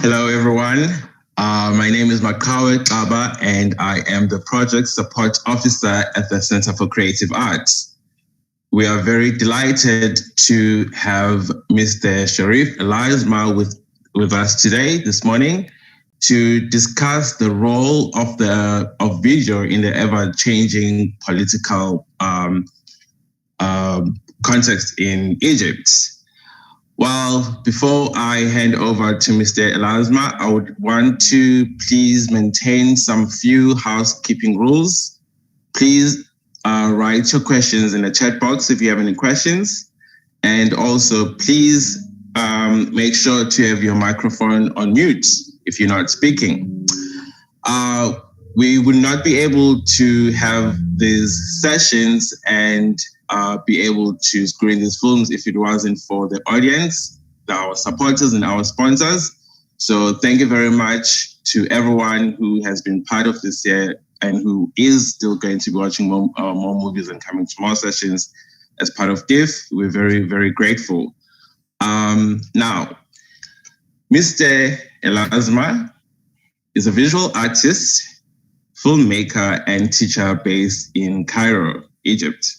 Hello, everyone. My name is Makawe Kaba, and I am the Project Support Officer at the Center for Creative Arts. We are very delighted to have Mr. Sharif Elizma with us today, this morning, to discuss the role of video in the ever-changing political context in Egypt. Well, before I hand over to Mr. Elizma, I would want to please maintain some few housekeeping rules. Please write your questions in the chat box if you have any questions. And also, please make sure to have your microphone on mute if you're not speaking. We will not be able to have these sessions and be able to screen these films if it wasn't for the audience. our supporters and our sponsors. So thank you very much to everyone who has been part of this year and who is still going to be watching more movies and coming to more sessions as part of DIF. We're very, very grateful. Now, Mr. Elasma is a visual artist, filmmaker, and teacher based in Cairo, Egypt.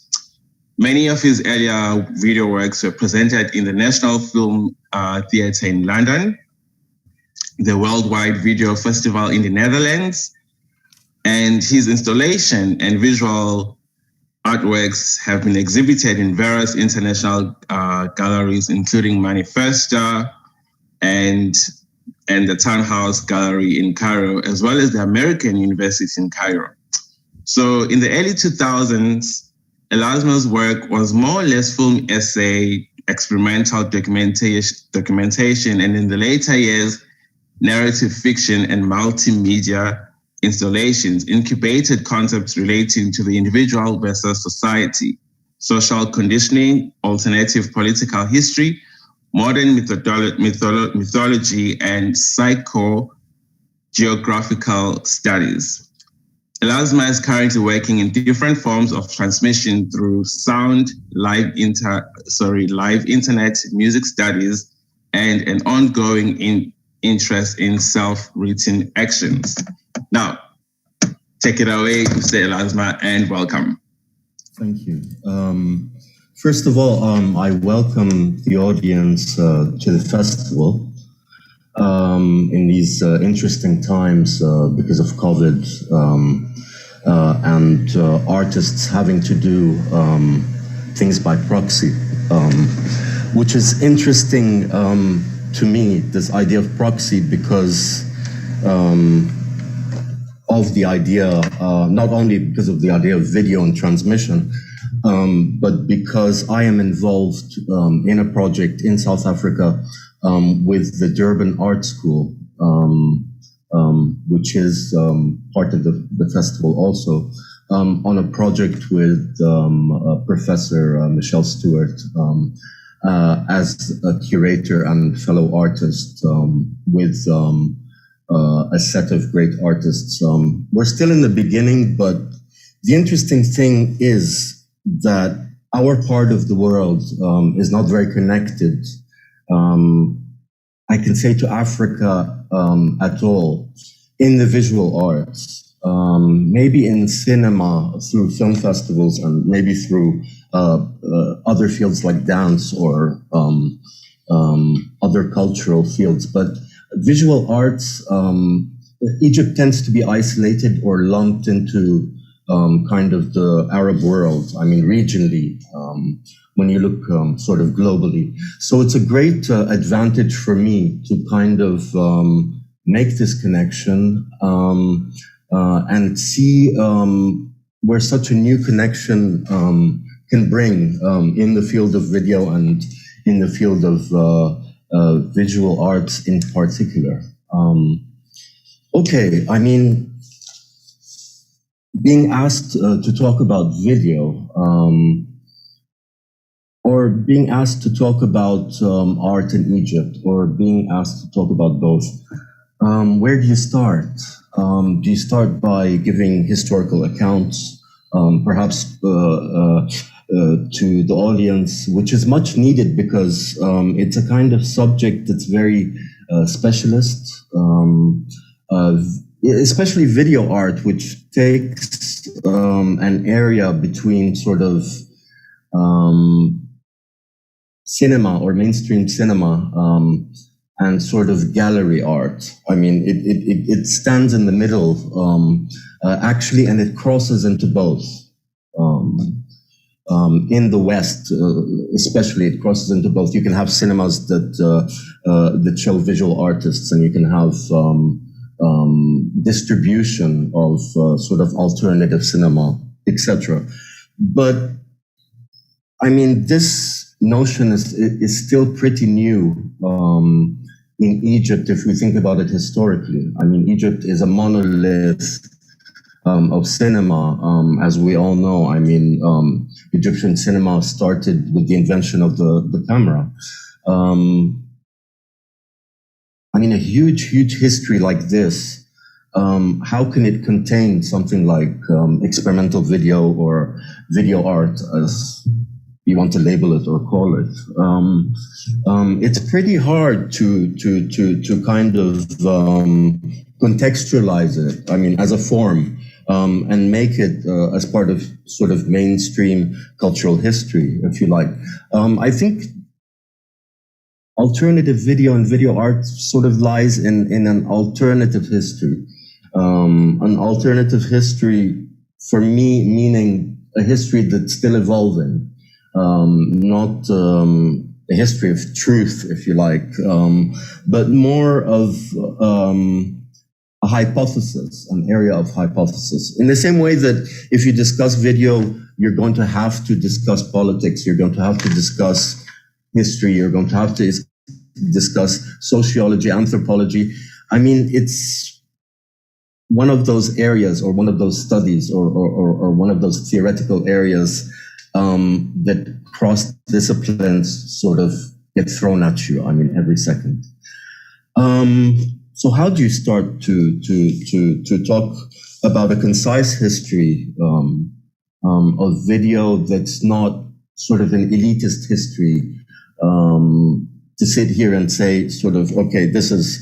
Many of his earlier video works were presented in the National Film Theatre in London, the Worldwide Video Festival in the Netherlands, and his installation and visual artworks have been exhibited in various international galleries, including Manifesta and the Townhouse Gallery in Cairo, as well as the American University in Cairo. So in the early 2000s, Elasma's work was more or less film essay, experimental documentation, and in the later years, narrative fiction and multimedia installations incubated concepts relating to the individual versus society, social conditioning, alternative political history, modern mythology, and psycho-geographical studies. Elasma is currently working in different forms of transmission through sound, live internet, music studies, and an ongoing interest in self-written actions. Now, take it away, Mr. Elasma, and welcome. Thank you. First of all, I welcome the audience to the festival in these interesting times because of COVID and artists having to do things by proxy, which is interesting to me, this idea of proxy, because of the idea, not only because of the idea of video and transmission, but because I am involved in a project in South Africa with the Durban Art School, which is part of the festival also, on a project with Professor Michelle Stewart as a curator and fellow artist with a set of great artists. We're still in the beginning, but the interesting thing is that our part of the world is not very connected, I can say, to Africa at all in the visual arts. Maybe in cinema through film festivals, and maybe through other fields like dance or other cultural fields. But visual arts, Egypt tends to be isolated or lumped into kind of the Arab world, I mean, regionally, when you look sort of globally. So it's a great advantage for me to kind of make this connection and see where such a new connection can bring in the field of video and in the field of visual arts in particular. Okay, I mean, being asked to talk about video, or being asked to talk about art in Egypt, or being asked to talk about both, where do you start? Do you start by giving historical accounts, perhaps to the audience, which is much needed because it's a kind of subject that's very specialist, especially video art, which takes an area between sort of cinema or mainstream cinema and sort of gallery art. I mean, it stands in the middle, actually, and it crosses into both. In the West, especially, it crosses into both. You can have cinemas that show visual artists, and you can have distribution of sort of alternative cinema, etc. But I mean, this notion is still pretty new in Egypt if we think about it historically. I mean, Egypt is a monolith of cinema, as we all know. I mean, Egyptian cinema started with the invention of the camera. I mean, a huge history like this, how can it contain something like experimental video or video art, as you want to label it or call it? It's pretty hard to kind of contextualize it. I mean, as a form, and make it as part of sort of mainstream cultural history, if you like. I think alternative video and video art sort of lies in an alternative history. An alternative history, for me, meaning a history that's still evolving, not a history of truth, if you like, but more of a hypothesis, an area of hypothesis. In the same way that if you discuss video, you're going to have to discuss politics, you're going to have to discuss history, you're going to have to discuss sociology, anthropology. I mean, it's one of those areas or one of those studies or one of those theoretical areas that cross disciplines sort of get thrown at you, I mean, every second. So how do you start to talk about a concise history of video that's not sort of an elitist history, to sit here and say sort of, okay, this is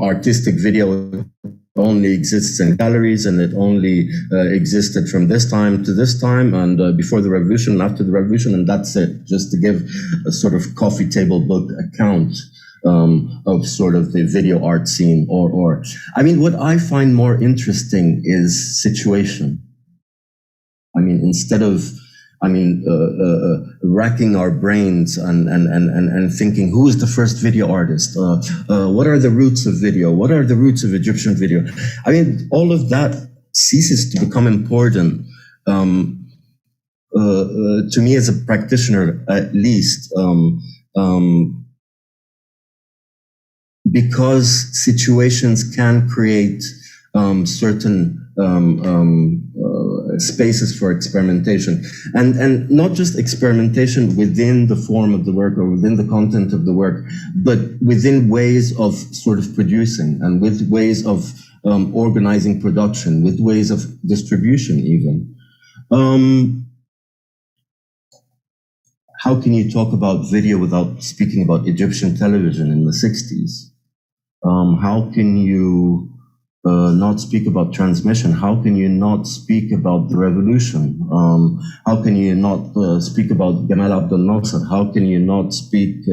artistic video only exists in galleries and it only existed from this time to this time and before the revolution and after the revolution, and that's it, just to give a sort of coffee table book account of sort of the video art scene, or I mean, what I find more interesting is situation. I mean, instead of, racking our brains and thinking, who is the first video artist? What are the roots of video? What are the roots of Egyptian video? I mean, all of that ceases to become important, to me as a practitioner, at least, because situations can create certain spaces for experimentation, and not just experimentation within the form of the work or within the content of the work, but within ways of sort of producing and with ways of organizing production, with ways of distribution even. How can you talk about video without speaking about Egyptian television in the 60s? How can you not speak about transmission? How can you not speak about the revolution? How can you not speak about Gamal Abdel Nasser? How can you not speak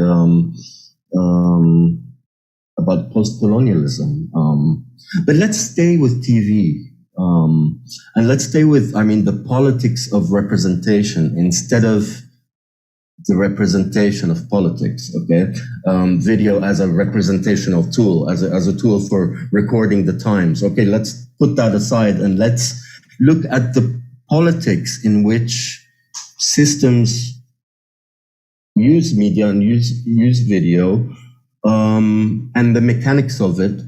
about post-colonialism? But let's stay with TV. And let's stay with, the politics of representation instead of the representation of politics, okay? Video as a representational tool, as a tool for recording the times. Okay, let's put that aside and let's look at the politics in which systems use media and use video, and the mechanics of it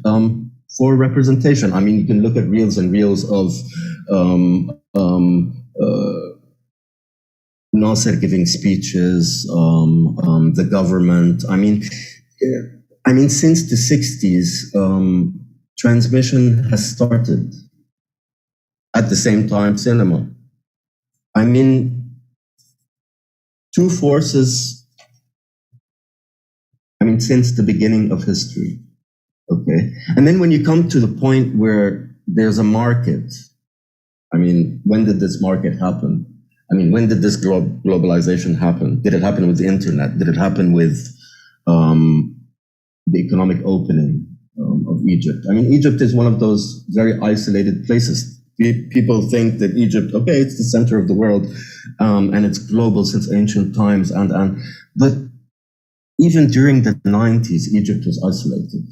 for representation. I mean, you can look at reels and reels of Nasser giving speeches, the government. I mean, since the 60s, transmission has started. At the same time, cinema. I mean, two forces, since the beginning of history, okay? And then when you come to the point where there's a market, when did this market happen? When did this globalization happen? Did it happen with the internet? Did it happen with the economic opening of Egypt? Egypt is one of those very isolated places. People think that Egypt, okay, it's the center of the world, and it's global since ancient times. But even during the 90s, Egypt was isolated.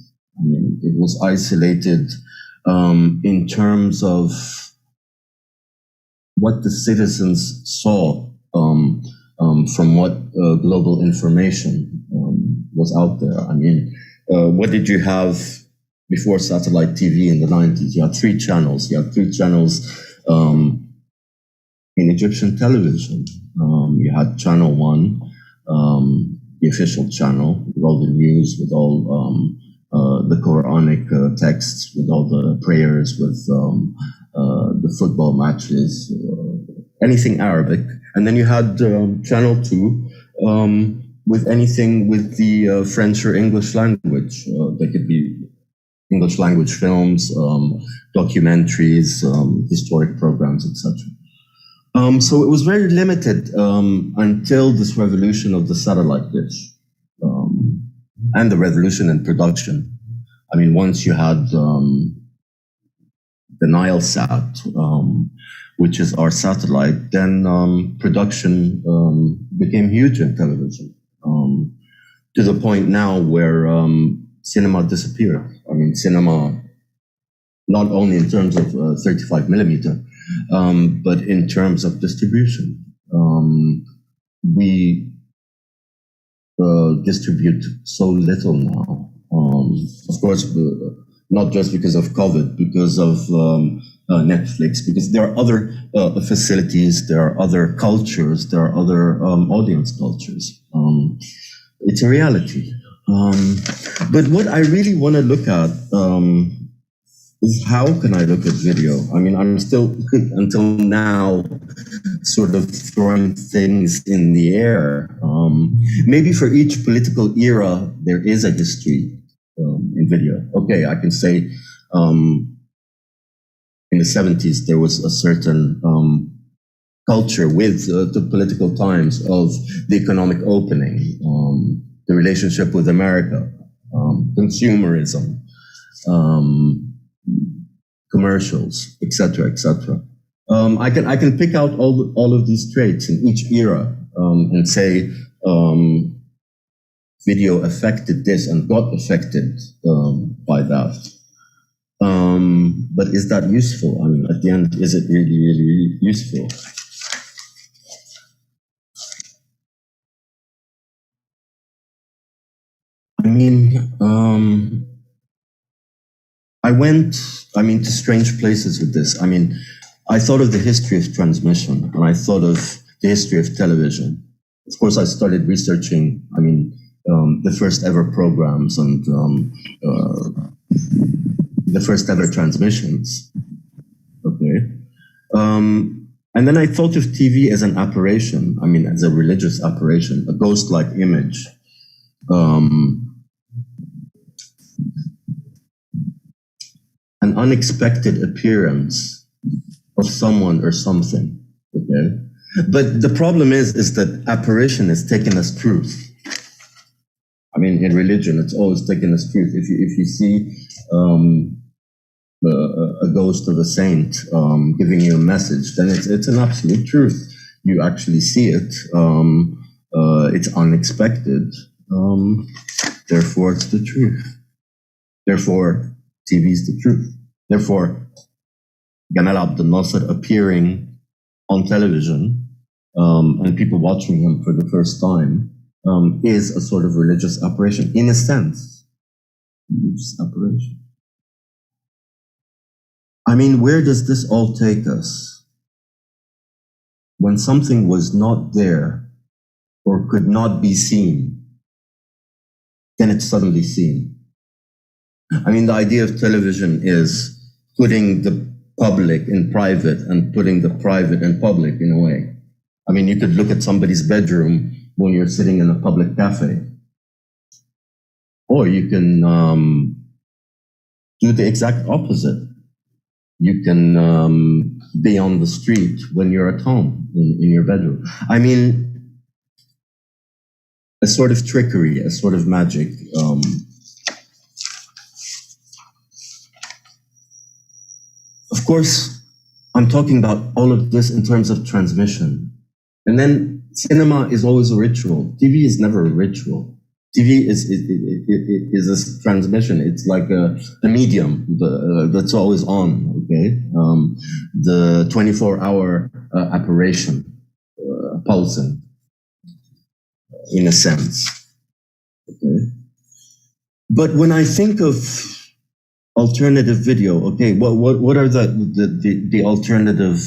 It was isolated in terms of what the citizens saw from what global information was out there. What did you have before satellite TV in the 90s? You had three channels. You had three channels in Egyptian television. You had Channel 1, the official channel, with all the news, with all the Quranic texts, with all the prayers, with the football matches, anything Arabic. And then you had Channel 2 with anything with the French or English language. They could be English language films, documentaries, historic programs, etc. So it was very limited until this revolution of the satellite dish and the revolution in production. I mean, once you had the Nile sat, which is our satellite, then production became huge in television, to the point now where cinema disappeared. I mean, cinema, not only in terms of 35 millimeter, but in terms of distribution. We distribute so little now. Of course, not just because of COVID, because of Netflix, because there are other facilities, there are other cultures, there are other audience cultures. It's a reality. But what I really want to look at is how can I look at video? I mean, I'm still, until now, sort of throwing things in the air. Maybe for each political era, there is a history in video. Okay, I can say in the 70s, there was a certain culture with the political times of the economic opening, the relationship with America, consumerism, commercials, etc., etc. I can pick out all of these traits in each era and say video affected this and got affected by that. But is that useful? I mean, at the end, is it really, really, really useful? I mean, I went, to strange places with this. I mean, I thought of the history of transmission, and I thought of the history of television. Of course, I started researching, the first ever programs and the first ever transmissions. Okay. And then I thought of TV as an apparition, as a religious apparition, a ghost-like image. An unexpected appearance of someone or something, okay? But the problem is that apparition is taken as truth. In religion, it's always taken as truth. If you see a ghost of a saint giving you a message, then it's an absolute truth. You actually see it. It's unexpected. Therefore, it's the truth. Therefore, TV is the truth. Therefore, Gamal Abdel Nasser appearing on television and people watching him for the first time is a sort of religious apparition, in a sense. Religious apparition. Where does this all take us? When something was not there or could not be seen, then it's suddenly seen. The idea of television is putting the public in private and putting the private in public, in a way. You could look at somebody's bedroom when you're sitting in a public cafe. Or you can do the exact opposite. You can be on the street when you're at home, in your bedroom. A sort of trickery, a sort of magic. Of course, I'm talking about all of this in terms of transmission. And then cinema is always a ritual. TV is never a ritual. TV is a transmission. It's like a medium that's always on, okay? The 24-hour apparition, pulsing, in a sense, okay? But when I think of alternative video, okay, what are the alternative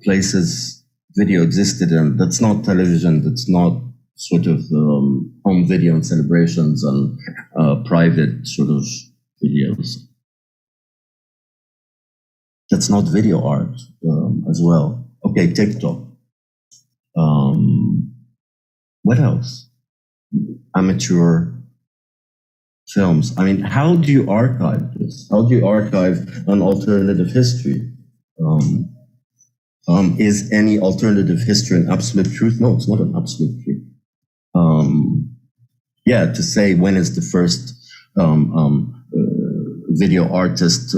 places video existed in? That's not television, that's not sort of home video and celebrations and private sort of videos. That's not video art as well. Okay, TikTok. What else? Amateur films. I mean, how do you archive this? How do you archive an alternative history? Is any alternative history an absolute truth? No, it's not an absolute truth. To say when is the first video artist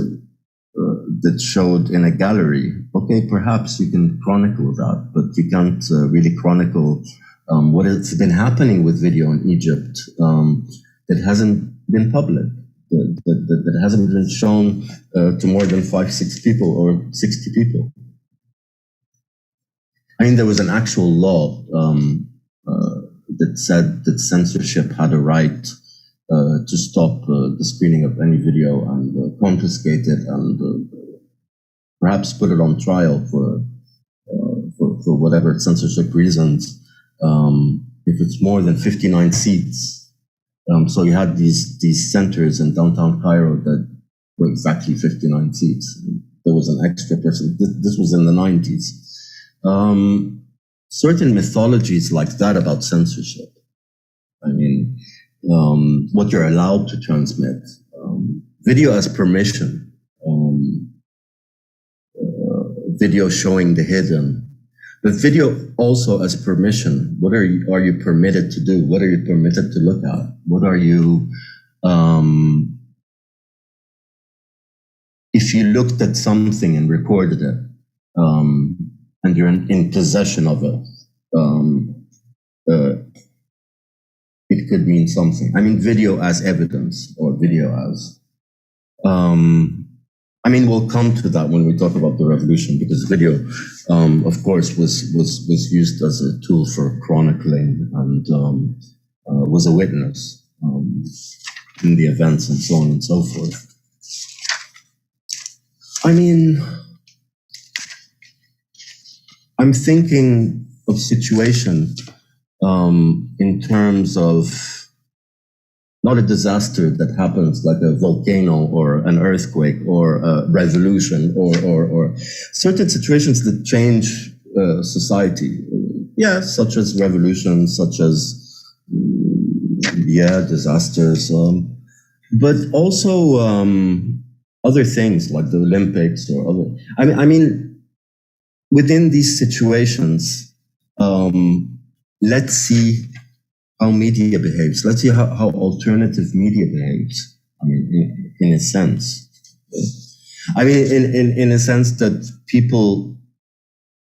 that showed in a gallery, okay, perhaps you can chronicle that, but you can't really chronicle what has been happening with video in Egypt that hasn't been public, that hasn't been shown to more than 5-6 people or 60 people. I mean, there was an actual law that said that censorship had a right to stop the screening of any video and confiscate it and perhaps put it on trial for whatever censorship reasons. If it's more than 59 seats, so you had these centers in downtown Cairo that were exactly 59 seats. There was an extra person. This was in the 90s. Certain mythologies like that about censorship. I mean, what you're allowed to transmit. Video as permission. Video showing the hidden. But video also as permission. What are you permitted to do? What are you permitted to look at? What are you, if you looked at something and recorded it, and you're in possession of it, it could mean something. I mean, video as evidence or video as, I mean, we'll come to that when we talk about the revolution, because video, of course, was used as a tool for chronicling and was a witness in the events and so on and so forth. I mean, I'm thinking of situation in terms of not a disaster that happens like a volcano or an earthquake or a revolution or certain situations that change society. Yeah, such as revolutions, such as, disasters, but also other things like the Olympics or other. I mean, within these situations, let's see how media behaves. Let's see how alternative media behaves. I mean, in a sense. I mean, in a sense that people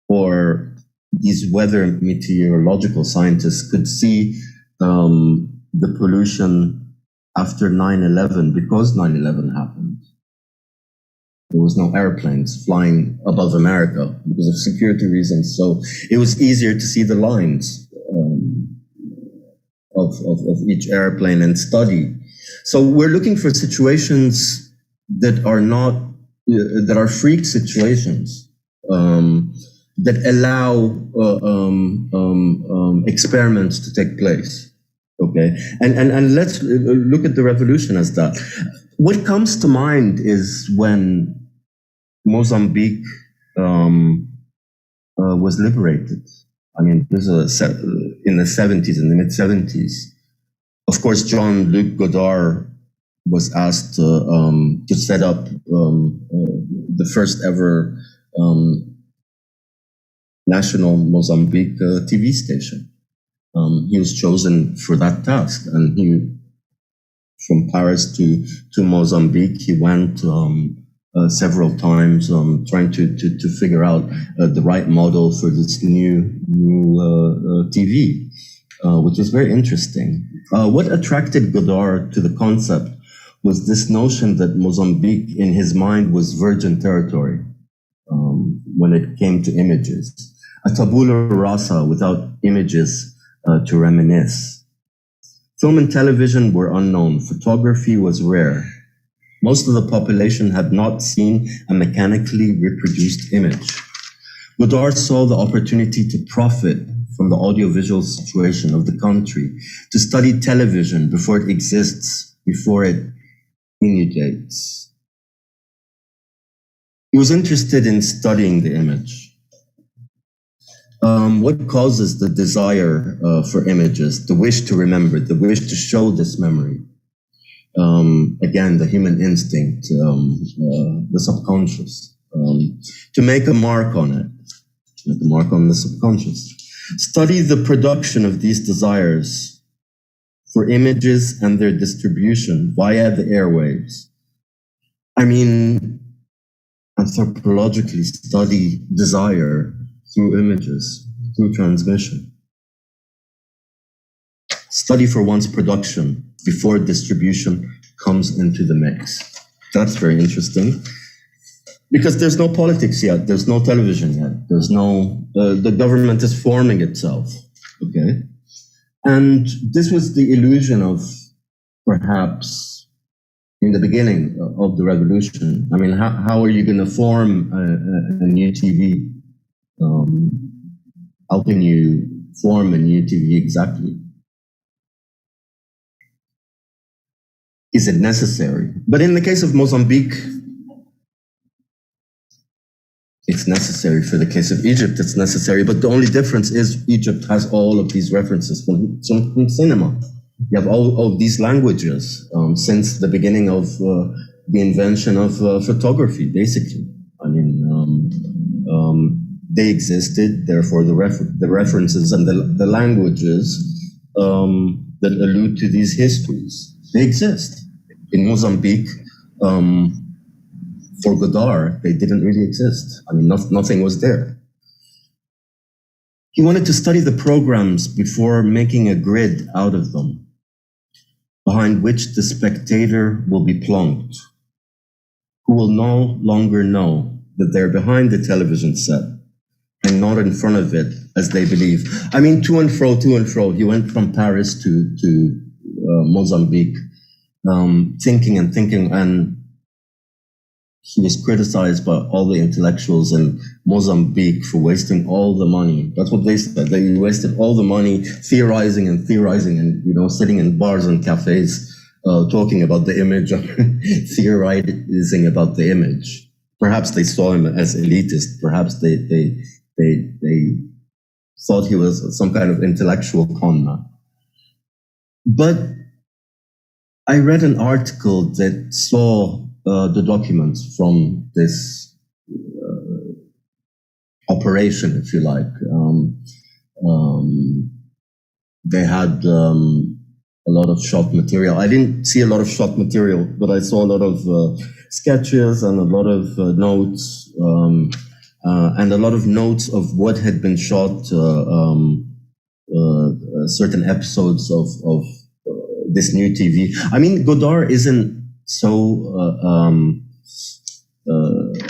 or these weather meteorological scientists could see the pollution after 9/11 because 9/11 happened. There was no airplanes flying above America because of security reasons. So it was easier to see the lines of each airplane and study. So we're looking for situations that are not, that are freak situations, that allow experiments to take place. Okay, and let's look at the revolution as that. What comes to mind is when Mozambique was liberated. I mean, this is in the 70s, in the mid-70s. Of course, Jean-Luc Godard was asked to set up the first ever national Mozambique TV station. He was chosen for that task, and from Paris to Mozambique, he went several times, trying to figure out the right model for this new TV, which is very interesting. What attracted Godard to the concept was this notion that Mozambique, in his mind, was virgin territory when it came to images. A tabula rasa without images to reminisce. Film and television were unknown. Photography was rare. Most of the population had not seen a mechanically reproduced image. Godard saw the opportunity to profit from the audiovisual situation of the country, to study television before it exists, before it inundates. He was interested in studying the image. What causes the desire for images, the wish to remember, the wish to show this memory? Again, the human instinct, the subconscious, to make a mark on it, make a mark on the subconscious. Study the production of these desires for images and their distribution via the airwaves. I mean, anthropologically study desire through images, through transmission. Study for one's production before distribution comes into the mix. That's very interesting. Because there's no politics yet, there's no television yet, there's no, the government is forming itself, okay? And this was the illusion of, perhaps, in the beginning of the revolution. I mean, how are you gonna form a new TV? How can you form a new TV exactly? Is it necessary? But in the case of Mozambique, it's necessary. For the case of Egypt, it's necessary. But the only difference is Egypt has all of these references from cinema. You have all of these languages since the beginning of the invention of photography, basically. I mean, they existed, therefore the references and the languages that allude to these histories, they exist. In Mozambique, for Godard, they didn't really exist. I mean, nothing was there. He wanted to study the programs before making a grid out of them, behind which the spectator will be plunked, who will no longer know that they're behind the television set and not in front of it, as they believe. I mean, to and fro, to and fro. He went from Paris to Mozambique, thinking and thinking, and he was criticized by all the intellectuals in Mozambique for wasting all the money. That's what they said. They wasted all the money theorizing and sitting in bars and cafes, talking about the image, theorizing about the image. Perhaps they saw him as elitist. Perhaps they thought he was some kind of intellectual con man. But I read an article that saw the documents from this operation, if you like. They had a lot of shot material. I didn't see a lot of shot material, but I saw a lot of sketches and a lot of notes, and a lot of notes of what had been shot, certain episodes of this new TV. I mean, Godard isn't so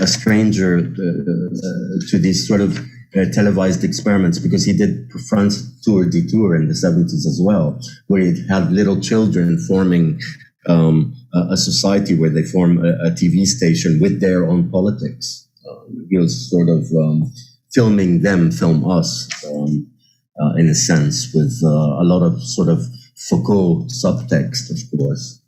a stranger to these sort of televised experiments, because he did France Tour Detour in the 70s as well, where he had little children forming a society where they form a TV station with their own politics. He was sort of filming them, film us, in a sense, with a lot of sort of Foucault subtext, of course.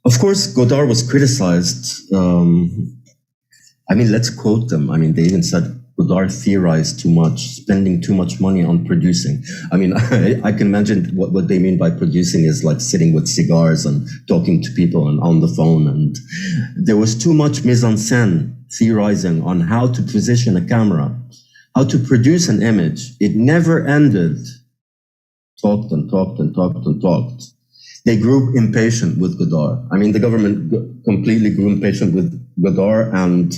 Of course, Godard was criticized. I mean, let's quote them. I mean, they even said Godard theorized too much, spending too much money on producing. I mean, I can imagine what they mean by producing is like sitting with cigars and talking to people and on the phone. And there was too much mise en scène, theorizing on how to position a camera, how to produce an image. It never ended. Talked and talked and talked and talked. They grew impatient with Godard. I mean, the government completely grew impatient with Godard, and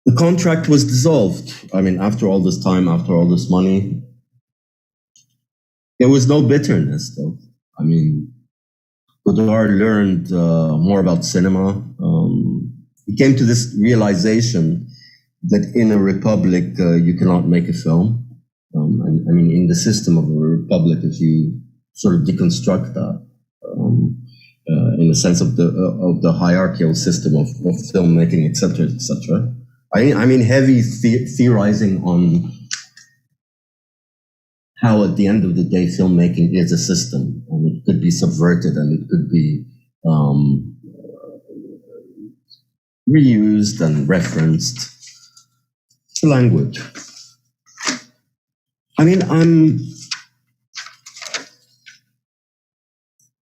the contract was dissolved. I mean, after all this time, after all this money, there was no bitterness, though. I mean, Godard learned more about cinema. He came to this realization that in a republic, you cannot make a film. I mean, in the system of a republic, if you sort of deconstruct that, in the sense of the hierarchical system of filmmaking, etc., etc. I mean, heavy theorizing on how, at the end of the day, filmmaking is a system, and it could be subverted, and it could be reused and referenced to language. I mean, I'm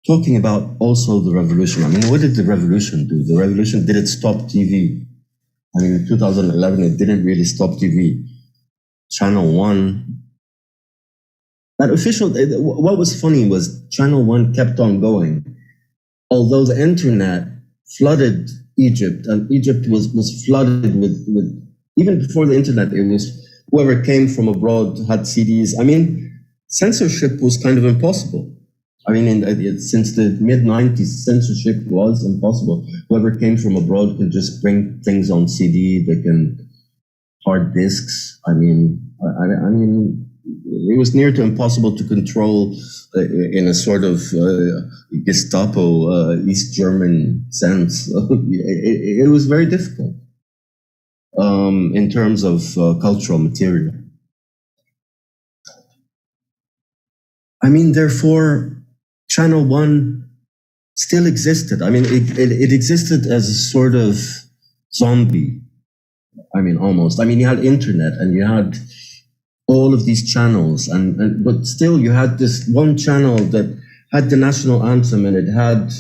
talking about also the revolution. I mean, what did the revolution do? The revolution, did it stop TV? I mean, in 2011, it didn't really stop TV. Channel 1, that official, what was funny was Channel 1 kept on going. Although the internet flooded Egypt, and Egypt was flooded with, even before the internet, it was whoever came from abroad had CDs. I mean, censorship was kind of impossible. I mean, since the mid-90s, censorship was impossible. Whoever came from abroad could just bring things on CD, they can hard disks. I mean, it was near to impossible to control in a sort of Gestapo, East German sense. It was very difficult in terms of cultural material. I mean, therefore, Channel 1 still existed. I mean, it existed as a sort of zombie. I mean, almost. I mean, you had internet and you had all of these channels, but still you had this one channel that had the national anthem, and it had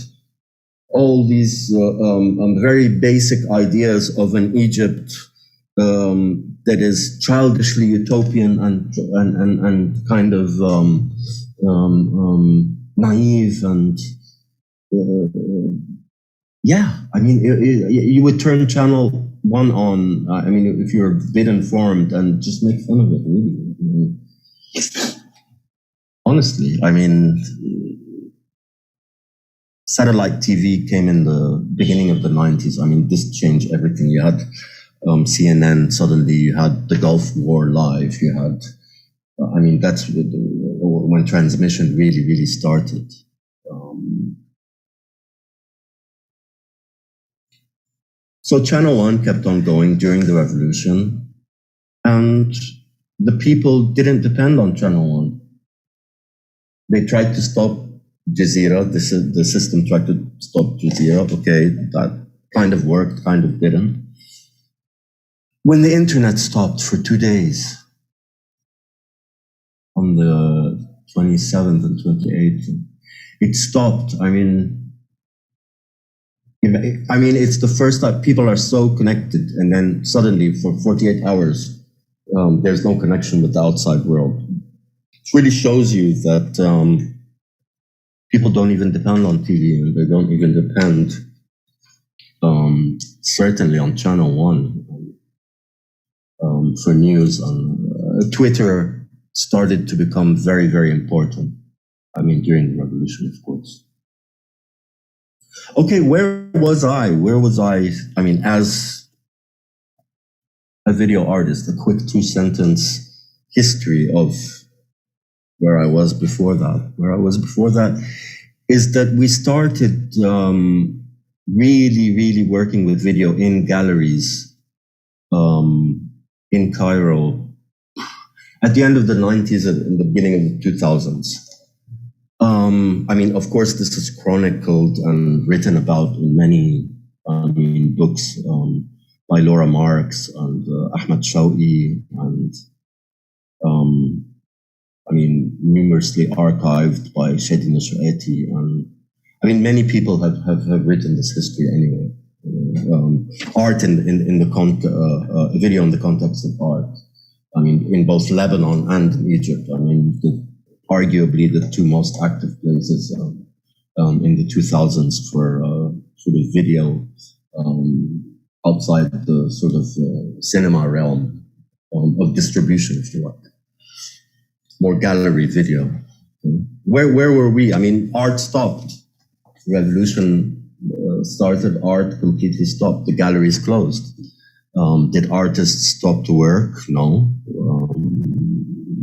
all these very basic ideas of an Egypt that is childishly utopian and kind of naive and yeah. I mean, you would turn Channel 1 on. I mean, if you're a bit informed, and just make fun of it. Really, I mean, honestly, I mean, satellite TV came in the beginning of the 90s. I mean, this changed everything. You had CNN. Suddenly, you had the Gulf War live. You had, I mean, that's when transmission really started. So Channel 1 kept on going during the revolution, and the people didn't depend on Channel 1. They tried to stop Jazeera. The system tried to stop Jazeera. Okay, that kind of worked, kind of didn't. When the internet stopped for 2 days, on the 27th and 28th, it stopped. I mean, it's the first time people are so connected, and then suddenly for 48 hours, there's no connection with the outside world. It really shows you that people don't even depend on TV, and they don't even depend, certainly on Channel 1 for news. And Twitter started to become very important. I mean, during the revolution, of course. Okay, where was I? I mean, as a video artist, a quick 2-sentence history of where I was before that. Where I was before that is that we started really working with video in galleries in Cairo at the end of the 90s and in the beginning of the 2000s. I mean, of course, this is chronicled and written about in many books by Laura Marx and Ahmed Shawqi, and I mean, numerously archived by Shadi Nasrati. And I mean, many people have written this history anyway. Art in the video in the context of art. I mean, in both Lebanon and in Egypt. I mean, arguably the two most active places in the 2000s for sort of video outside the sort of cinema realm of distribution, if you like. More gallery video. Where were we? I mean, art stopped. Revolution started, art completely stopped. The galleries closed. Did artists stop to work? No.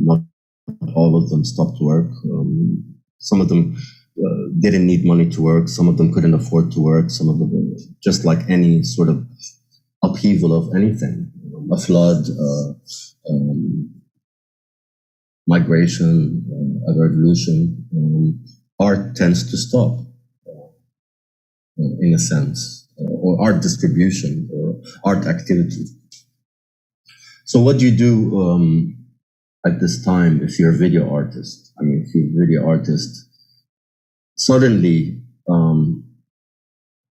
Not all of them stopped work. Some of them didn't need money to work. Some of them couldn't afford to work. Some of them, just like any sort of upheaval of anything, a flood, migration, a revolution, art tends to stop, in a sense, or art distribution or art activity. So what do you do at this time if you're a video artist? I mean, if you're a video artist, suddenly,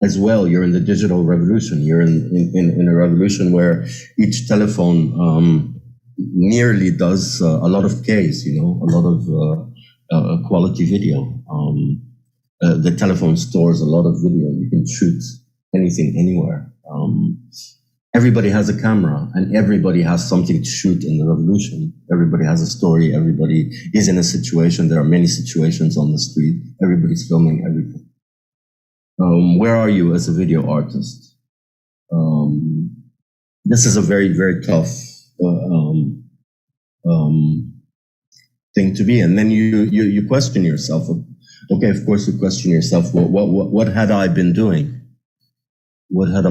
as well, you're in the digital revolution. You're in a revolution where each telephone nearly does a lot of Ks, a lot of quality video. The telephone stores a lot of video. You can shoot anything, anywhere. Everybody has a camera and everybody has something to shoot in the revolution. Everybody has a story. Everybody is in a situation. There are many situations on the street. Everybody's filming everything. Where are you as a video artist? This is a very, very tough thing to be. And then you question yourself. Okay, of course you question yourself. What had I been doing? What had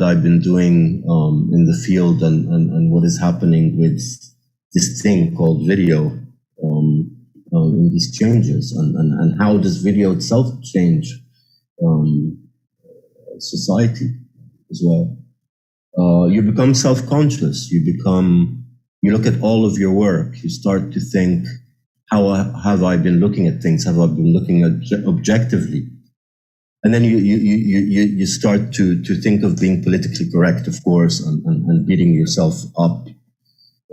I been doing in the field, and what is happening with this thing called video in these changes, and how does video itself change society as well? You become self-conscious. You look at all of your work. You start to think, how have I been looking at things? Have I been looking at objectively? And then you start to think of being politically correct, of course, and beating yourself up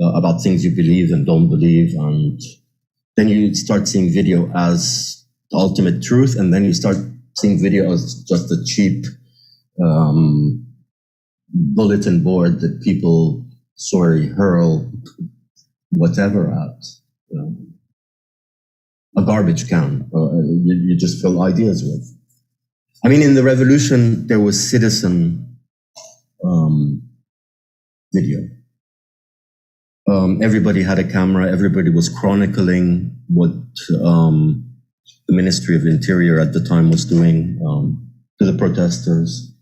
about things you believe and don't believe. And then you start seeing video as the ultimate truth. And then you start seeing video as just a cheap bulletin board that people, hurl whatever at. A garbage can you just fill ideas with. I mean, in the revolution, there was citizen video. Everybody had a camera. Everybody was chronicling what the Ministry of Interior at the time was doing to the protesters.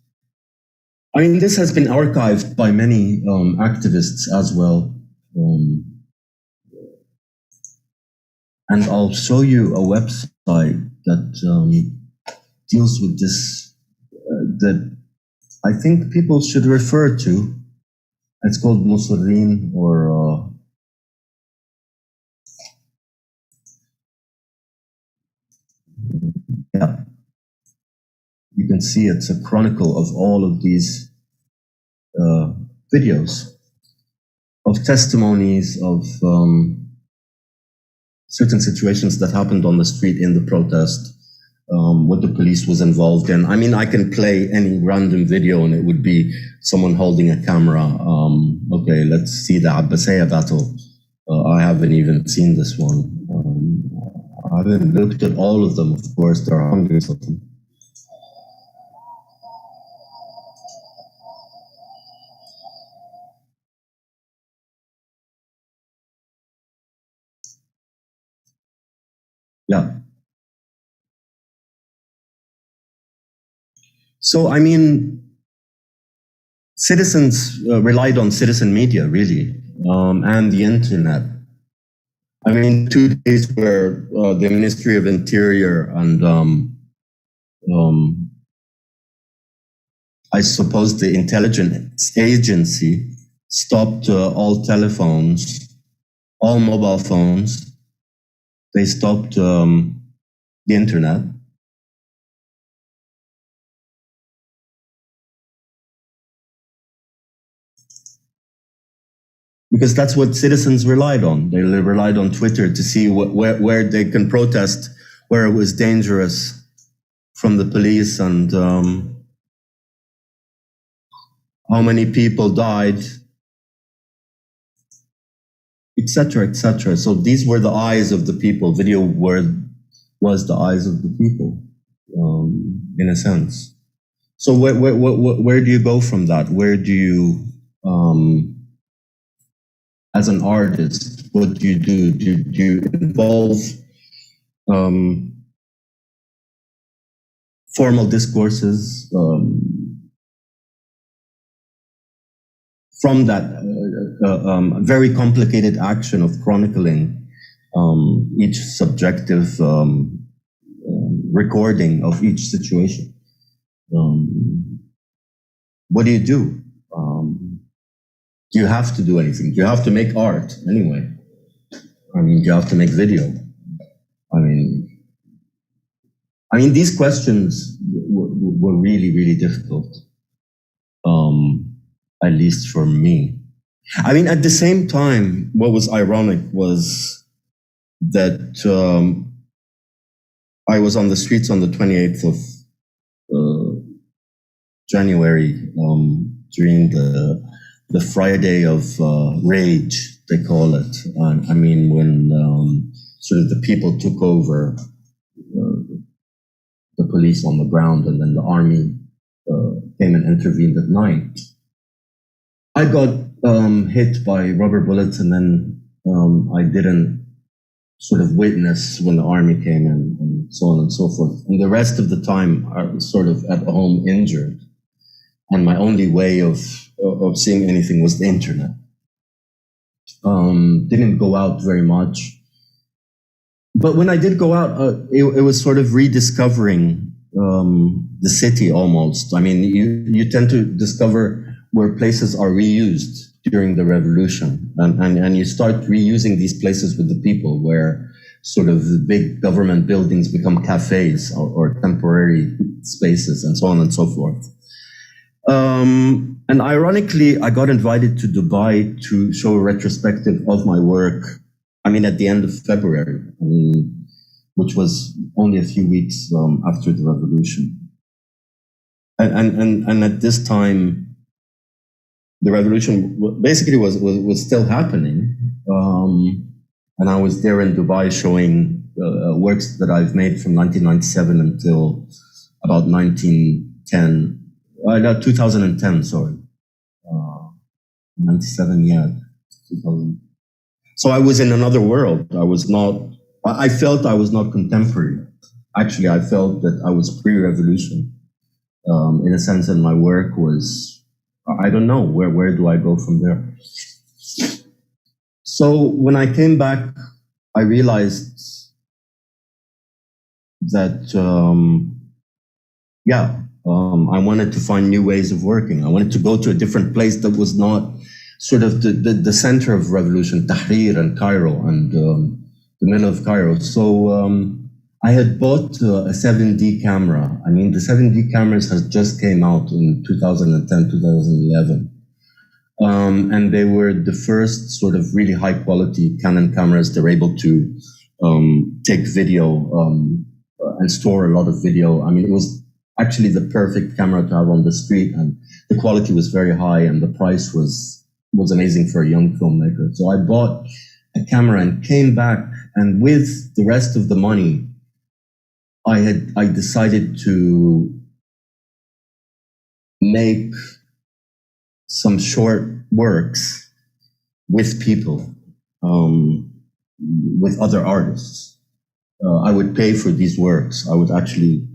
I mean, this has been archived by many activists as well. And I'll show you a website that deals with this, that I think people should refer to. It's called Mussolin, or yeah. You can see it's a chronicle of all of these videos, of testimonies of certain situations that happened on the street in the protest, what the police was involved in. I mean, I can play any random video and it would be someone holding a camera. Okay, let's see the Abbasiyya battle. I haven't even seen this one. I haven't looked at all of them, of course. There are hundreds of them. Yeah. So, I mean, citizens relied on citizen media, really, and the internet. I mean, 2 days where the Ministry of Interior and I suppose the intelligence agency stopped all telephones, all mobile phones. They stopped the internet. Because that's what citizens relied on. They relied on Twitter to see where they can protest, where it was dangerous from the police, and how many people died, etc., etc. So these were the eyes of the people. Video was the eyes of the people, in a sense. So where do you go from that? Where do you, as an artist, what do you do? Do you involve formal discourses, from that very complicated action of chronicling each subjective recording of each situation. What do? Do you have to do anything? Do you have to make art anyway? I mean, do you have to make video? I mean, these questions were really, really difficult, at least for me. I mean, at the same time, what was ironic was that I was on the streets on the 28th of January during the Friday of Rage, they call it. I mean, when sort of the people took over the police on the ground, and then the army came and intervened at night. I got hit by rubber bullets, and then I didn't sort of witness when the army came in, and so on and so forth. And the rest of the time, I was sort of at home injured. And my only way of seeing anything was the internet. Didn't go out very much. But when I did go out, it was sort of rediscovering the city almost. I mean, you tend to discover where places are reused during the revolution. And you start reusing these places with the people, where sort of the big government buildings become cafes or temporary spaces, and so on and so forth. And ironically, I got invited to Dubai to show a retrospective of my work. I mean, at the end of February, which was only a few weeks after the revolution. And at this time, the revolution basically was still happening. And I was there in Dubai showing works that I've made from 1997 until about 2010, sorry. 97, yeah. 2000. So I was in another world. I felt I was not contemporary. Actually, I felt that I was pre-revolution. In a sense that my work was, I don't know, where do I go from there? So when I came back, I realized that, I wanted to find new ways of working. I wanted to go to a different place that was not sort of the center of revolution, Tahrir and Cairo and the middle of Cairo. So I had bought a 7D camera. I mean, the 7D cameras has just came out in 2010, 2011. And they were the first sort of really high quality Canon cameras. They're able to take video and store a lot of video. I mean, it was actually the perfect camera to have on the street, and the quality was very high, and the price was amazing for a young filmmaker. So I bought a camera and came back, and with the rest of the money, I decided to make some short works with people, with other artists. I would pay for these works. I would actually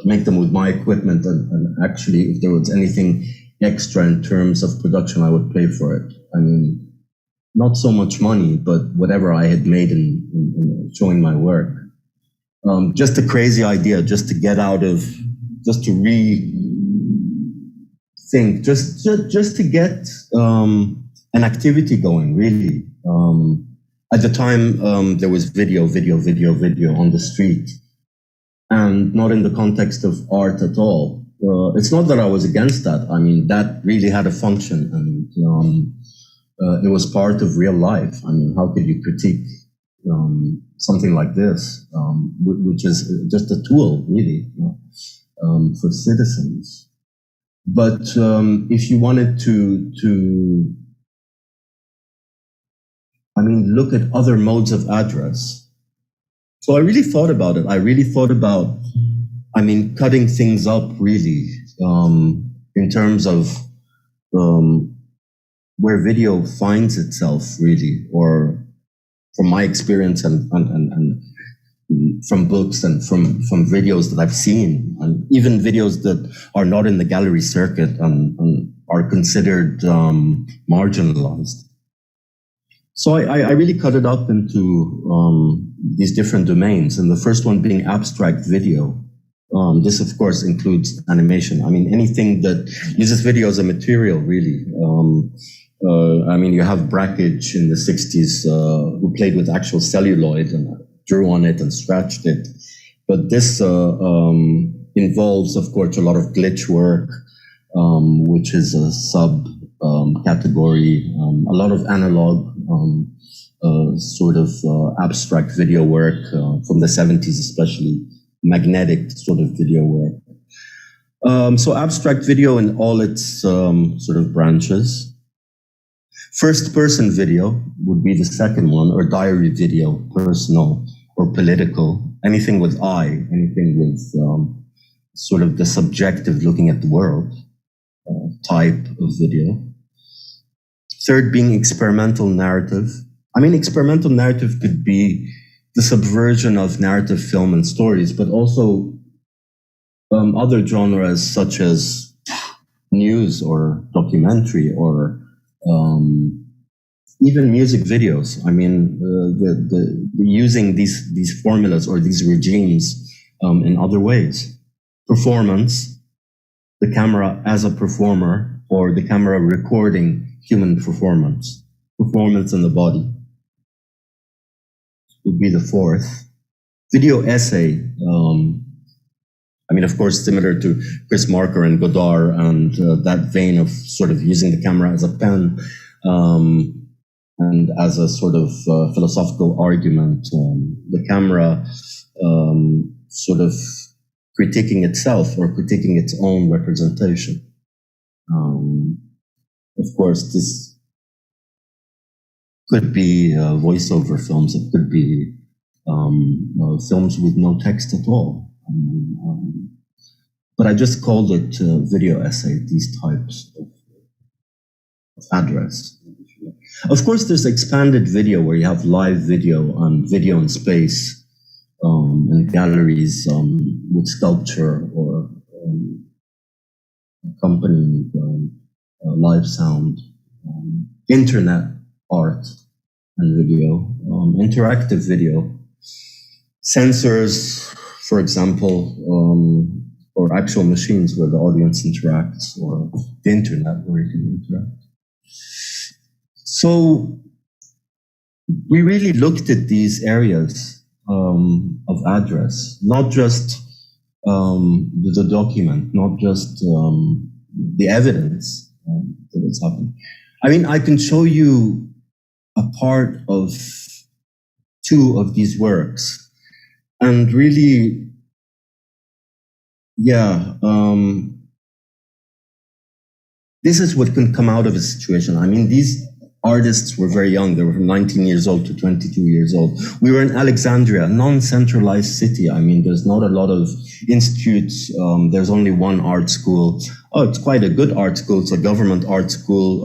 make them with my equipment, and actually, if there was anything extra in terms of production, I would pay for it. I mean, not so much money, but whatever I had made in showing my work. Just a crazy idea, just to get out of, just to rethink, just to get an activity going, really. At the time, there was video on the street, and not in the context of art at all. It's not that I was against that. I mean, that really had a function, and it was part of real life. I mean, how could you critique something like this, which is just a tool, really, for citizens? But if you wanted to look at other modes of address. So I really thought about it. I really thought about, cutting things up, really, in terms of where video finds itself, really, or from my experience and from books and from videos that I've seen, and even videos that are not in the gallery circuit and are considered marginalized. So I really cut it up into these different domains, and the first one being abstract video. This, of course, includes animation. I mean, anything that uses video as a material, really. I mean, you have Brackage in the 60s who played with actual celluloid and drew on it and scratched it. But this involves, of course, a lot of glitch work, which is a sub category, a lot of analog sort of abstract video work from the 70s, especially magnetic sort of video work. So abstract video in all its sort of branches. First person video would be the second one, or diary video, personal or political, anything with I, anything with sort of the subjective looking at the world type of video. Third being experimental narrative. I mean, experimental narrative could be the subversion of narrative film and stories, but also other genres such as news or documentary or even music videos. I mean, the using these formulas or these regimes in other ways. Performance, the camera as a performer, or the camera recording human performance. Performance in the body would be the fourth. Video essay. I mean, of course, similar to Chris Marker and Godard and that vein of sort of using the camera as a pen and as a sort of philosophical argument. The camera sort of critiquing itself or critiquing its own representation. Of course, this could be voiceover films. It could be films with no text at all. But I just called it video essay, these types of address. Of course, there's expanded video where you have live video and video in space in galleries with sculpture or accompanying live sound, internet art and video, interactive video, sensors, for example, or actual machines where the audience interacts, or the internet where you can interact. So we really looked at these areas of address, not just the document, not just the evidence that it's happening. I mean, I can show you a part of two of these works, and really, yeah, this is what can come out of a situation. I mean, these artists were very young. They were from 19 years old to 22 years old. We were in Alexandria, a non-centralized city. I mean, there's not a lot of institutes. There's only one art school. Oh, it's quite a good art school. It's a government art school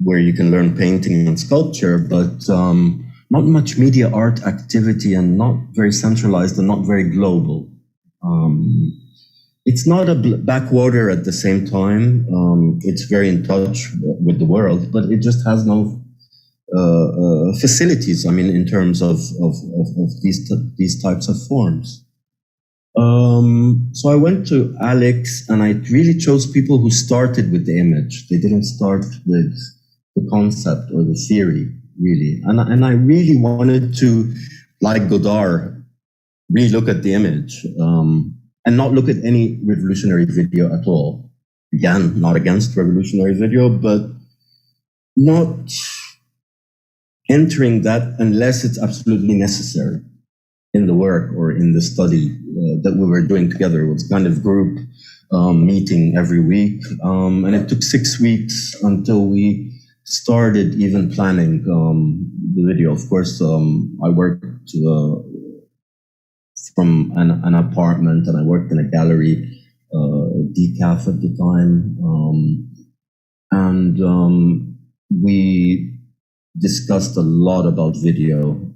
where you can learn painting and sculpture, but not much media art activity and not very centralized and not very global. It's not a backwater at the same time. It's very in touch with the world, but it just has no facilities. I mean, in terms of these types of forms. So I went to Alex, and I really chose people who started with the image. They didn't start with the concept or the theory, really. And I really wanted to, like Godard, really look at the image. And not look at any revolutionary video at all. Again, not against revolutionary video, but not entering that unless it's absolutely necessary in the work or in the study that we were doing together. It was kind of group meeting every week. And it took 6 weeks until we started even planning the video. Of course, I worked from an apartment, and I worked in a gallery, decaf at the time, and we discussed a lot about video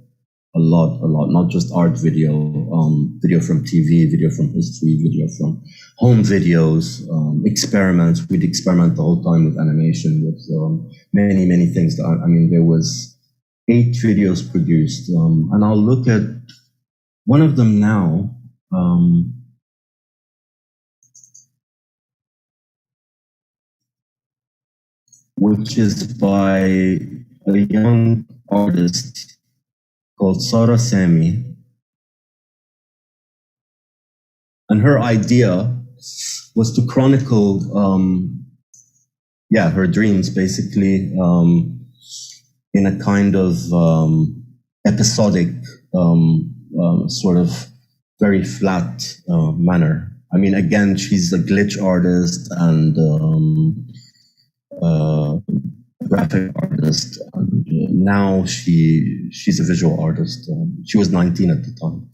a lot, not just art video, video from TV, video from history, video from home videos, experiments. We'd experiment the whole time with animation, with many things. I mean, there was 8 videos produced, and I'll look at one of them now. Which is by a young artist called Sammy. And her idea was to chronicle, her dreams, basically, in a kind of episodic, sort of very flat manner. I mean, again, she's a glitch artist and graphic artist, and now she's a visual artist. She was 19 at the time.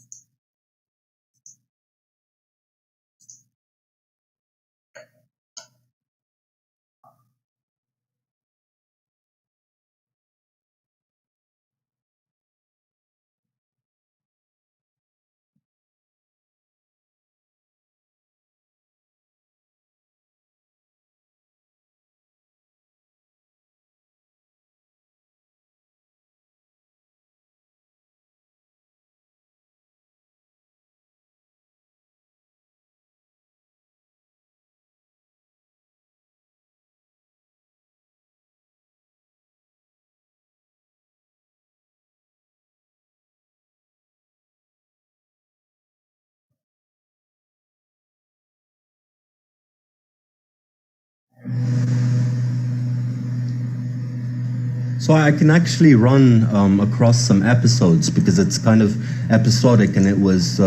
So I can actually run across some episodes because it's kind of episodic, and it was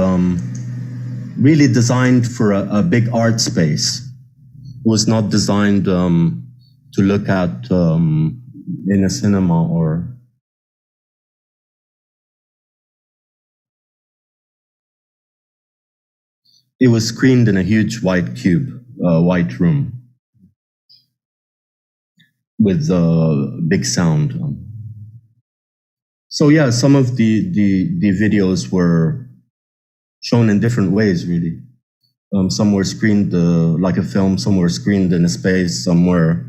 really designed for a big art space. It was not designed to look at in a cinema or... It was screened in a huge white cube, white room, with big sound. So yeah, some of the videos were shown in different ways, really. Some were screened like a film, some were screened in a space, some were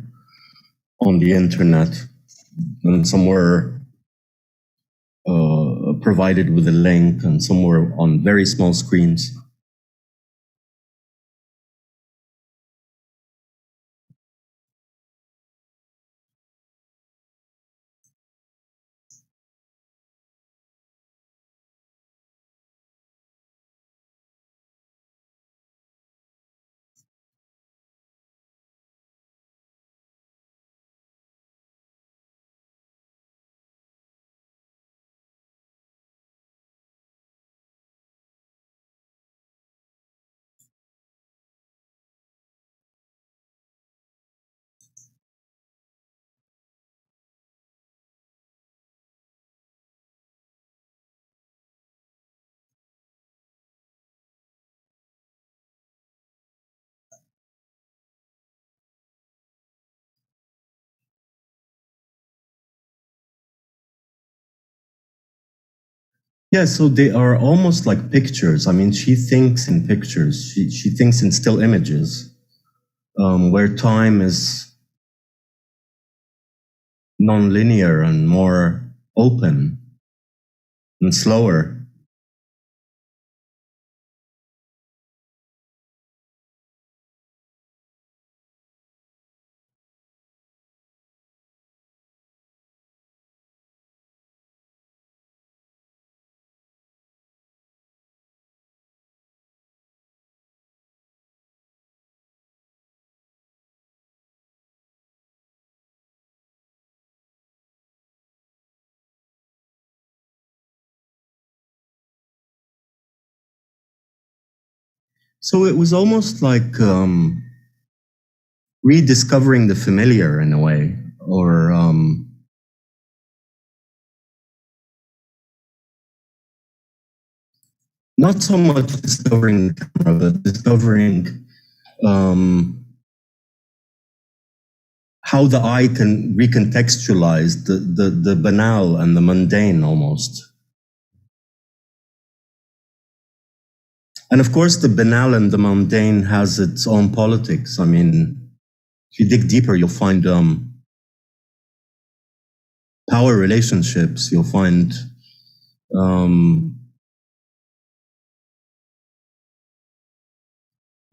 on the internet, and some were provided with a link, and some were on very small screens. Yeah, so they are almost like pictures. I mean, she thinks in pictures. She thinks in still images, where time is non-linear and more open and slower. So it was almost like rediscovering the familiar in a way, or not so much discovering the camera, but discovering how the eye can recontextualize the banal and the mundane almost. And of course, the banal and the mundane has its own politics. I mean, if you dig deeper, you'll find power relationships. You'll find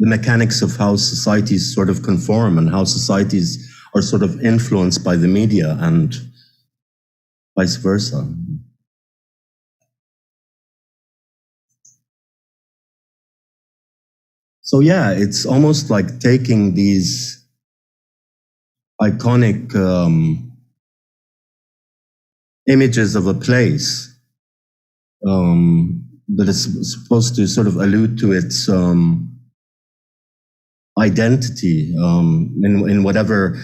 the mechanics of how societies sort of conform and how societies are sort of influenced by the media and vice versa. So yeah, it's almost like taking these iconic images of a place that is supposed to sort of allude to its identity in whatever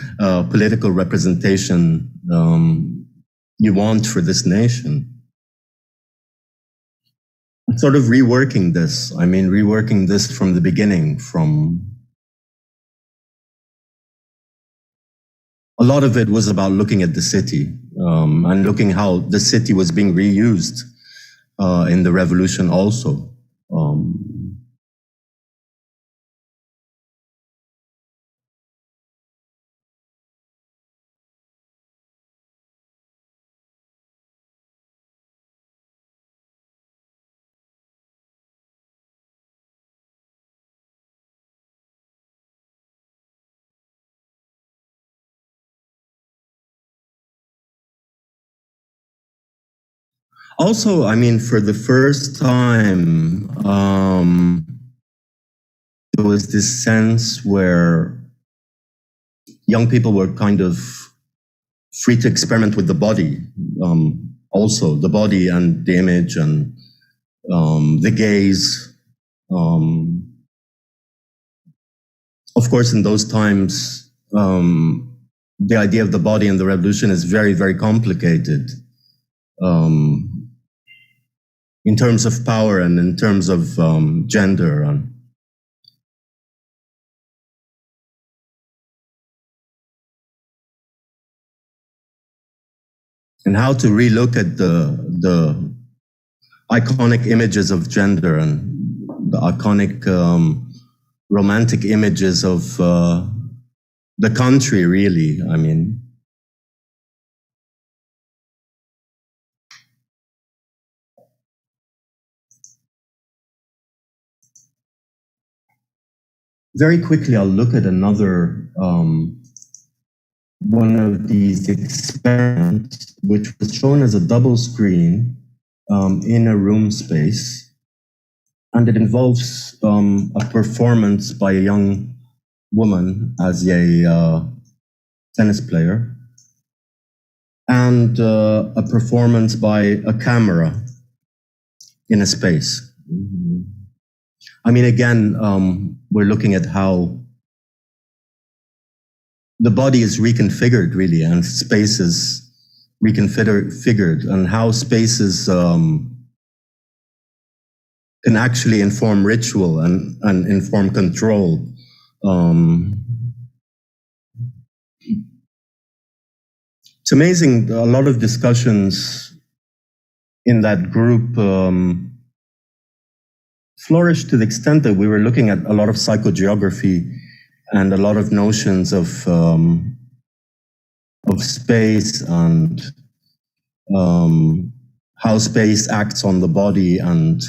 political representation you want for this nation. Sort of reworking this. I mean, reworking this from the beginning, from a lot of it was about looking at the city and looking how the city was being reused in the revolution also. Also, I mean, for the first time, there was this sense where young people were kind of free to experiment with the body, also the body and the image and the gaze. Of course, in those times, the idea of the body and the revolution is very, very complicated. In terms of power and in terms of gender. And how to relook at the iconic images of gender and the iconic romantic images of the country, really. I mean, very quickly, I'll look at another one of these experiments, which was shown as a double screen in a room space. And it involves a performance by a young woman as a tennis player, and a performance by a camera in a space. I mean, again, we're looking at how the body is reconfigured, really, and space is reconfigured, and how spaces can actually inform ritual and inform control. It's amazing, a lot of discussions in that group flourished to the extent that we were looking at a lot of psychogeography and a lot of notions of space and how space acts on the body and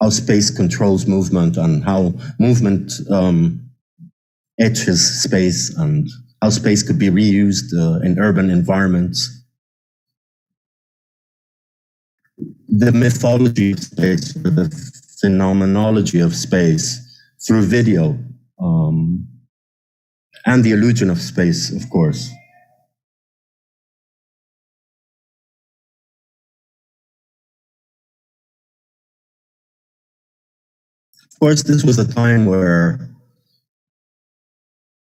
how space controls movement and how movement etches space and how space could be reused in urban environments. The mythology of space, or the phenomenology of space through video, and the illusion of space, of course. Of course, this was a time where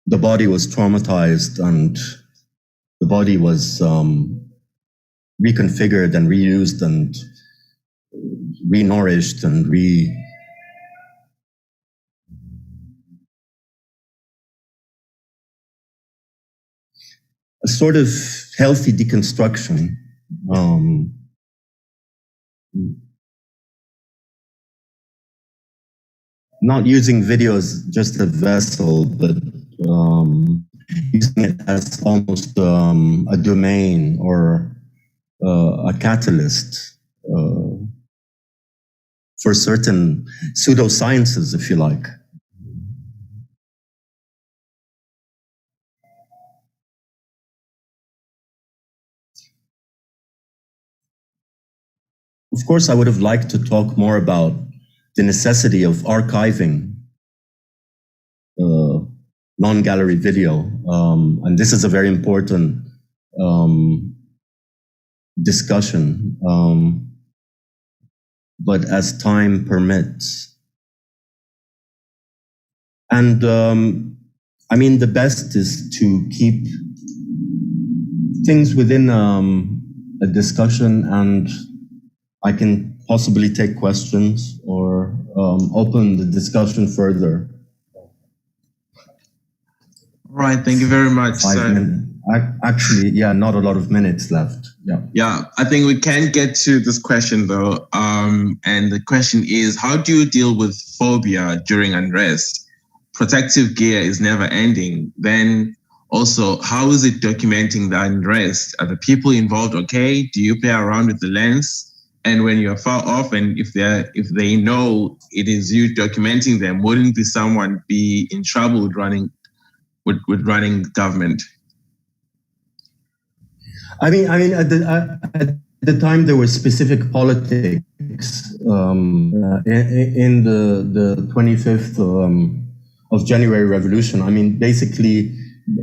the body was traumatized and the body was reconfigured and reused and renourished and a sort of healthy deconstruction. not using video as just a vessel, but using it as almost a domain or a catalyst for certain pseudosciences, if you like. Of course, I would have liked to talk more about the necessity of archiving non-gallery video. And this is a very important discussion. But as time permits. And I mean, the best is to keep things within a discussion, and I can possibly take questions or open the discussion further. All right, thank you very much. 5 minutes. Actually, yeah, not a lot of minutes left. Yeah, I think we can get to this question though. And the question is, how do you deal with phobia during unrest? Protective gear is never ending. Then also, how is it documenting the unrest? Are the people involved okay? Do you play around with the lens? And when you're far off, and if they know it is you documenting them, wouldn't someone be in trouble with running government? I mean, at the time there was specific politics in the 25th of January revolution. I mean, basically,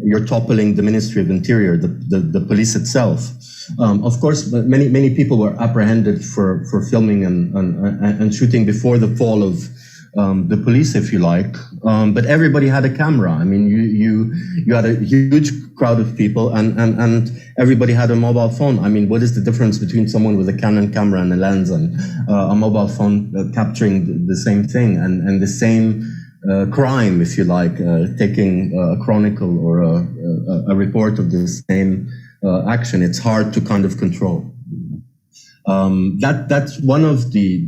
you're toppling the Ministry of Interior, the police itself. Of course, many people were apprehended for filming and shooting before the fall of the police, if you like. But everybody had a camera. I mean, you had a huge crowd of people, and everybody had a mobile phone. I mean, what is the difference between someone with a Canon camera and a lens and a mobile phone capturing the same thing and the same crime, if you like, taking a chronicle or a report of the same action? It's hard to kind of control. That's one of the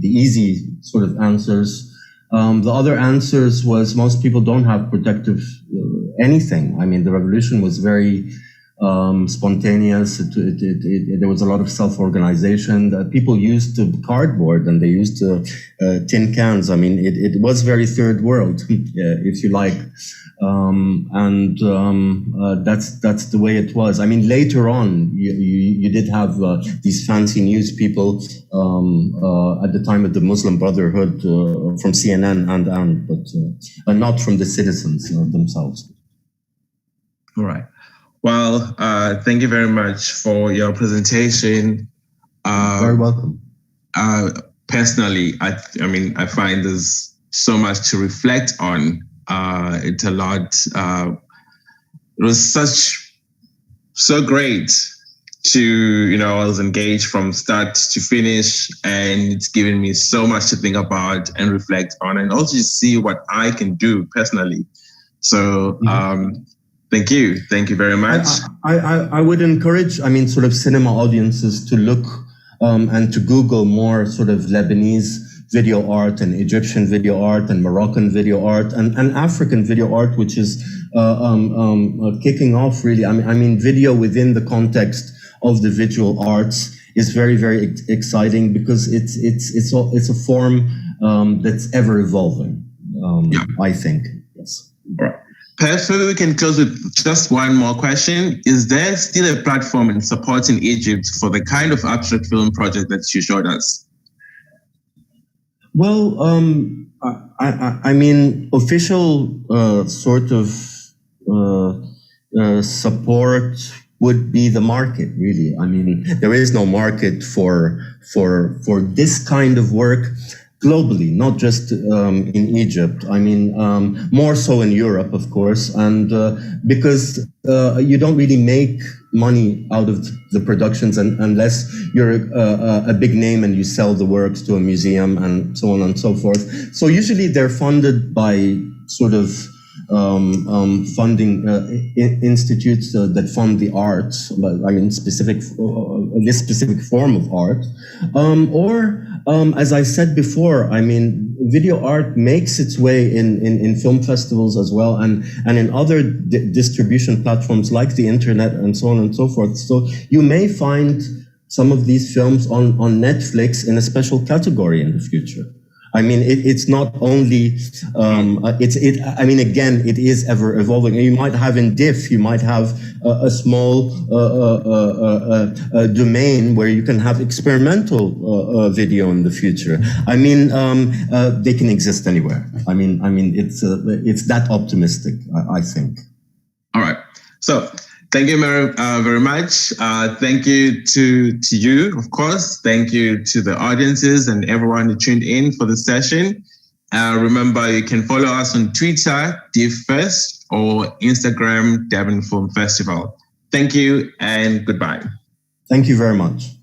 easy sort of answers. The other answers was most people don't have protective anything. I mean, the revolution was very spontaneous. There was a lot of self-organization. People used cardboard and they used tin cans. I mean, it was very third world, if you like. That's the way it was. I mean, later on, you did have these fancy news people at the time of the Muslim Brotherhood from CNN but not from the citizens themselves. All right. Well, thank you very much for your presentation. Very welcome. Personally, I mean, I find there's so much to reflect on. It's a lot. It was so great to, I was engaged from start to finish, and it's given me so much to think about and reflect on, and also just see what I can do personally. So, thank you. Thank you very much. I would encourage, I mean, sort of cinema audiences to look and to Google more sort of Lebanese video art and Egyptian video art and Moroccan video art and African video art, which is kicking off really. I mean, video within the context of the visual arts is very, very exciting because it's a form that's ever evolving. I think. Yes. All right. Perhaps maybe we can close with just one more question. Is there still a platform in supporting Egypt for the kind of abstract film project that you showed us? Well, I mean, official sort of support would be the market, really. I mean, there is no market for this kind of work globally, not just in Egypt. I mean, more so in Europe, of course, and because you don't really make money out of the productions unless you're a big name and you sell the works to a museum and so on and so forth. So usually they're funded by sort of funding institutes that fund the arts, but I mean this specific form of art, or as I said before, I mean video art makes its way in film festivals as well, and in other distribution platforms like the internet and so on and so forth. So you may find some of these films on Netflix in a special category in the future. I mean, it's not only, I mean, again, it is ever evolving. You might have in DIF, you might have a small domain where you can have experimental video in the future. I mean, they can exist anywhere. I mean, it's that optimistic, I think. All right. So, thank you very much. Thank you to you, of course. Thank you to the audiences and everyone who tuned in for the session. Remember, you can follow us on Twitter, DIFFest, or Instagram, Devon Film Festival. Thank you and goodbye. Thank you very much.